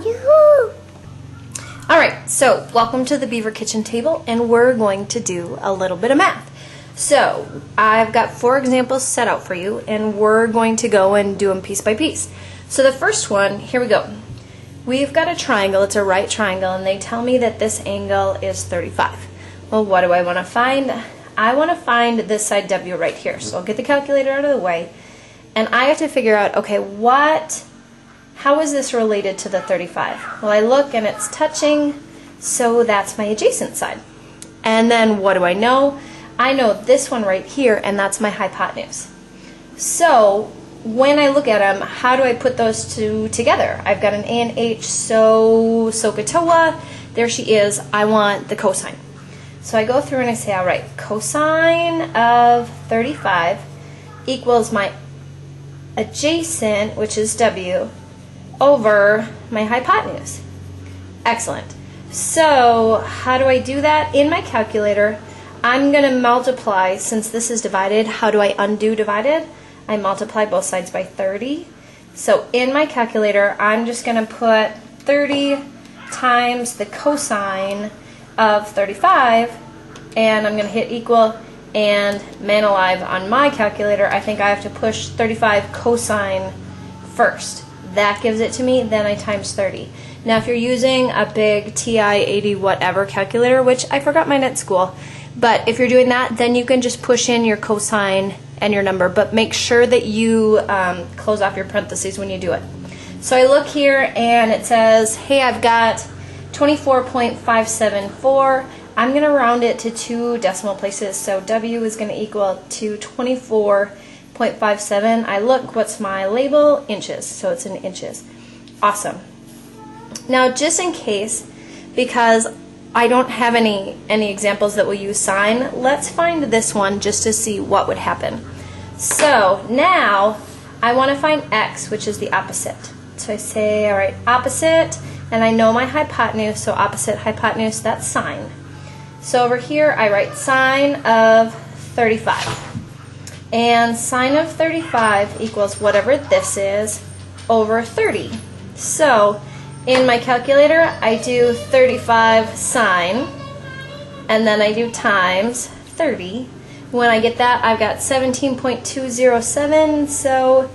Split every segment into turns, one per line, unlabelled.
Yoo-hoo! Alright, so welcome to the Beaver Kitchen Table, and we're going to do a little bit of math. So I've got 4 examples set out for you, and we're going to go and do them piece by piece. So the first one, here we go. We've got a triangle, it's a right triangle, and they tell me that this angle is 35. Well, what do I want to find? I want to find this side W right here. So I'll get the calculator out of the way, and I have to figure out, okay, how is this related to the 35? Well, I look and it's touching, so that's my adjacent side. And then what do I know? I know this one right here, and that's my hypotenuse. So when I look at them, how do I put those two together? I've got an A and H, so SOHCAHTOA, there she is. I want the cosine. So I go through and I say, all right, cosine of 35 equals my adjacent, which is W, over my hypotenuse. Excellent. So how do I do that? In my calculator, I'm going to multiply, since this is divided, how do I undo divided? I multiply both sides by 30. So in my calculator, I'm just going to put 30 times the cosine of 35, and I'm going to hit equal, and man alive, on my calculator, I think I have to push 35 cosine first. That gives it to me, then I times 30. Now if you're using a big TI 80 whatever calculator, which I forgot mine at school, but if you're doing that, then you can just push in your cosine and your number, but make sure that you close off your parentheses when you do it. So I look here and it says, hey, I've got 24.574. I'm going to round it to 2 decimal places, so W is going to equal to 24.57. I look, what's my label? Inches, so it's in inches. Awesome. Now just in case, because I don't have any examples that will use sine, let's find this one just to see what would happen. So now I want to find x, which is the opposite. So I say, all right, opposite, and I know my hypotenuse, so opposite hypotenuse, that's sine. So over here I write sine of 35. And sine of 35 equals whatever this is over 30. So in my calculator, I do 35 sine, and then I do times 30. When I get that, I've got 17.207, so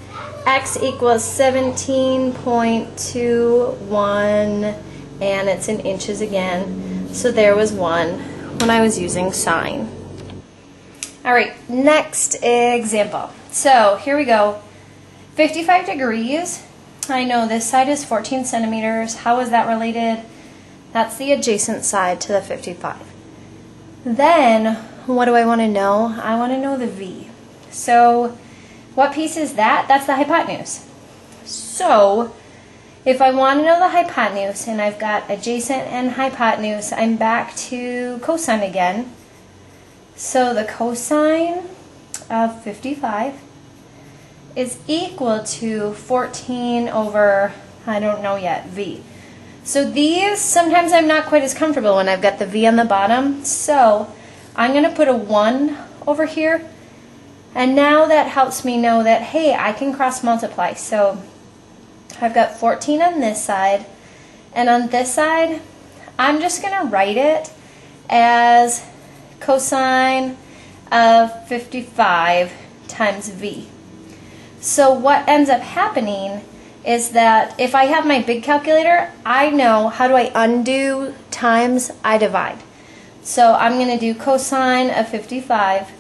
x equals 17.21, and it's in inches again. So there was one when I was using sine. All right, next example. So here we go. 55 degrees. I know this side is 14 centimeters. How is that related? That's the adjacent side to the 55. Then, what do I want to know? I want to know the V. So, what piece is that? That's the hypotenuse. So, if I want to know the hypotenuse, and I've got adjacent and hypotenuse, I'm back to cosine again. So, the cosine of 55 is equal to 14 over, I don't know yet, V. So these, sometimes I'm not quite as comfortable when I've got the V on the bottom, so I'm going to put a 1 over here, and now that helps me know that, hey, I can cross multiply. So I've got 14 on this side, and on this side, I'm just going to write it as cosine of 55 times V. So what ends up happening is that if I have my big calculator, I know how do I undo times I divide. So I'm going to do cosine of 55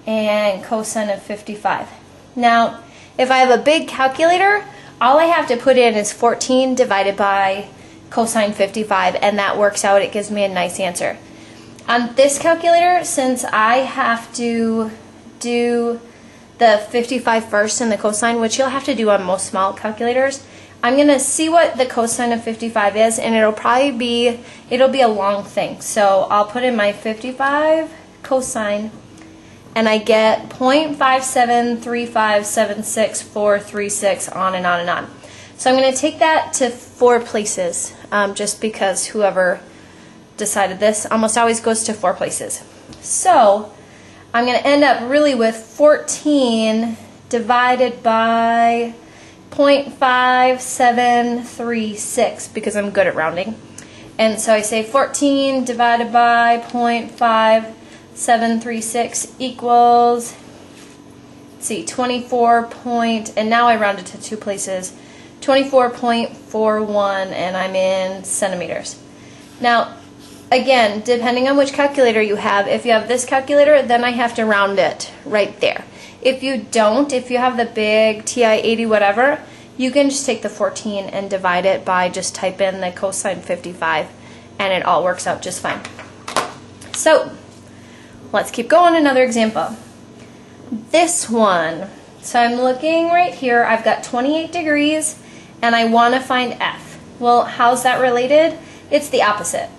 and cosine of 55. Now, if I have a big calculator, all I have to put in is 14 divided by cosine 55, and that works out. It gives me a nice answer. On this calculator, since I have to do the 55 first and the cosine, which you'll have to do on most small calculators, I'm going to see what the cosine of 55 is, and it'll be a long thing. So I'll put in my 55 cosine, and I get 0.573576436, on and on and on. So I'm going to take that to 4 places, just because whoever decided this almost always goes to 4 places. So I'm going to end up really with 14 divided by 0.5736 because I'm good at rounding. And so I say 14 divided by 0.5736 equals, let's see, 24 point, and now I rounded to two places, 24.41, and I'm in centimeters. Now, again, depending on which calculator you have, if you have this calculator, then I have to round it right there. If you don't, if you have the big TI-80 whatever, you can just take the 14 and divide it by just type in the cosine 55, and it all works out just fine. So, let's keep going. Another example. This one. So I'm looking right here. I've got 28 degrees, and I want to find F. Well, how's that related? It's the opposite.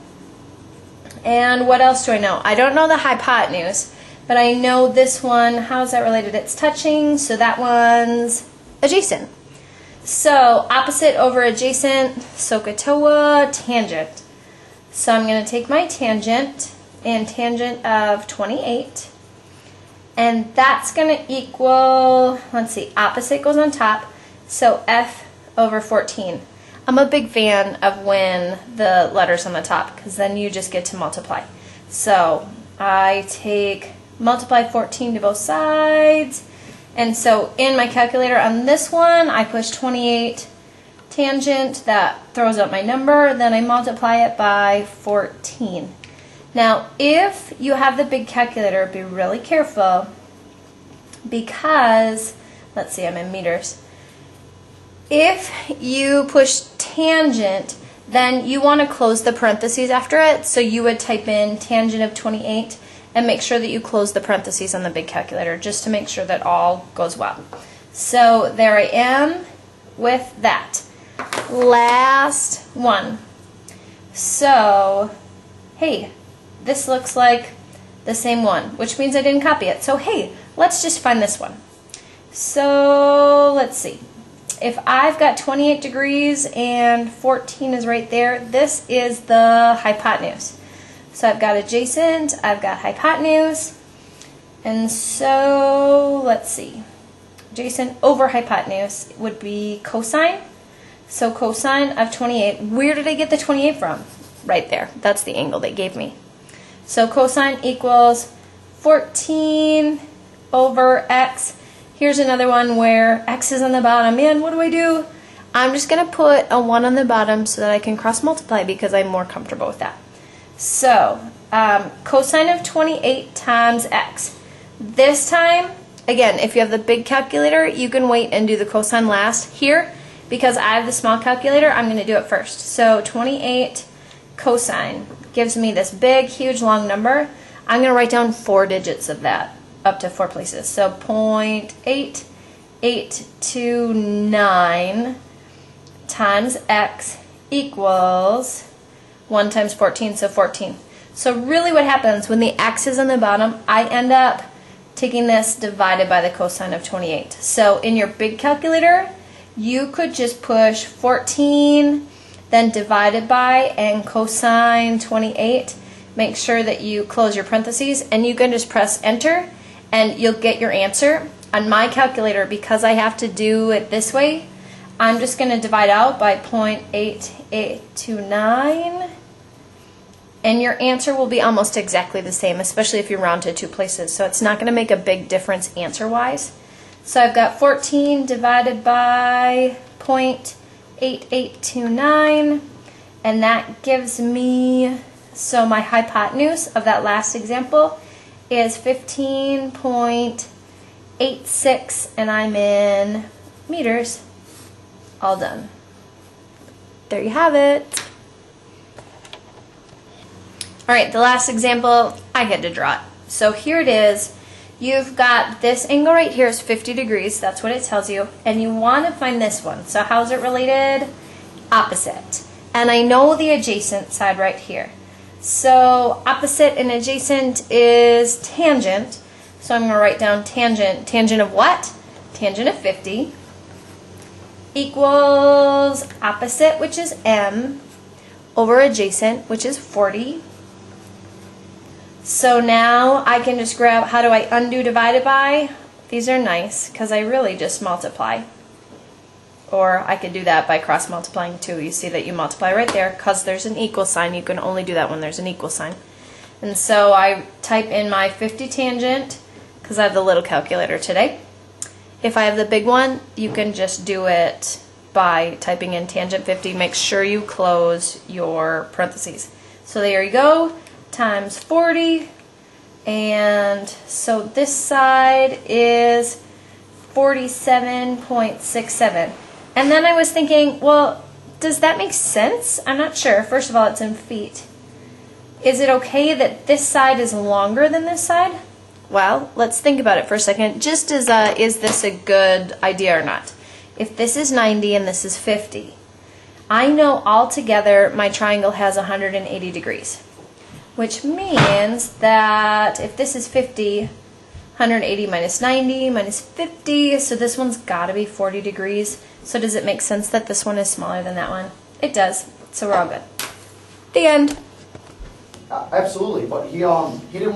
And what else do I know? I don't know the hypotenuse, but I know this one. How's that related? It's touching, so that one's adjacent. So opposite over adjacent, SOHCAHTOA, tangent. So I'm going to take my tangent and tangent of 28, and that's going to equal, let's see, opposite goes on top, so F over 14. I'm a big fan of when the letter's on the top, because then you just get to multiply. So I multiply 14 to both sides, and so in my calculator on this one, I push 28 tangent, that throws out my number, then I multiply it by 14. Now, if you have the big calculator, be really careful, because, let's see, I'm in meters. If you push tangent, then you want to close the parentheses after it, so you would type in tangent of 28 and make sure that you close the parentheses on the big calculator just to make sure that all goes well. So there I am with that. Last one. So, hey, this looks like the same one, which means I didn't copy it. So hey, let's just find this one. So let's see. If I've got 28 degrees and 14 is right there, this is the hypotenuse. So I've got adjacent, I've got hypotenuse, and so let's see. Adjacent over hypotenuse would be cosine. So cosine of 28, where did I get the 28 from? Right there. That's the angle they gave me. So cosine equals 14 over x. Here's another one where x is on the bottom. Man, what do I do? I'm just going to put a 1 on the bottom so that I can cross multiply because I'm more comfortable with that. So cosine of 28 times x. This time, again, if you have the big calculator, you can wait and do the cosine last. Here, because I have the small calculator, I'm going to do it first. So 28 cosine gives me this big, huge, long number. I'm going to write down 4 digits of that, up to 4 places. So 0.8829 times x equals 1 times 14, so 14. So really what happens when the x is on the bottom, I end up taking this divided by the cosine of 28. So in your big calculator, you could just push 14, then divided by, and cosine 28. Make sure that you close your parentheses, and you can just press enter, and you'll get your answer. On my calculator, because I have to do it this way, I'm just going to divide out by 0.8829, and your answer will be almost exactly the same, especially if you round to 2 places. So it's not going to make a big difference answer-wise. So I've got 14 divided by 0.8829, and that gives me, so my hypotenuse of that last example is 15.86, and I'm in meters. All done. There you have it. All right, the last example, I had to draw it. So here it is. You've got this angle right here is 50 degrees, that's what it tells you, and you want to find this one. So how's it related? Opposite. And I know the adjacent side right here. So opposite and adjacent is tangent. So I'm going to write down tangent. Tangent of what? Tangent of 50 equals opposite, which is m, over adjacent, which is 40. So now I can just grab, how do I undo divided by? These are nice because I really just multiply. Or I could do that by cross multiplying too. You see that you multiply right there because there's an equal sign. You can only do that when there's an equal sign. And so I type in my 50 tangent because I have the little calculator today. If I have the big one, you can just do it by typing in tangent 50. Make sure you close your parentheses. So there you go, times 40. And so this side is 47.67. And then I was thinking, well, does that make sense? I'm not sure. First of all, it's in feet. Is it okay that this side is longer than this side? Well, let's think about it for a second. Just as is this a good idea or not? If this is 90 and this is 50, I know altogether my triangle has 180 degrees, which means that if this is 50, 180 minus 90 minus 50, so this one's got to be 40 degrees. So does it make sense that this one is smaller than that one? It does. So we're all good. The end.
Absolutely, but he didn't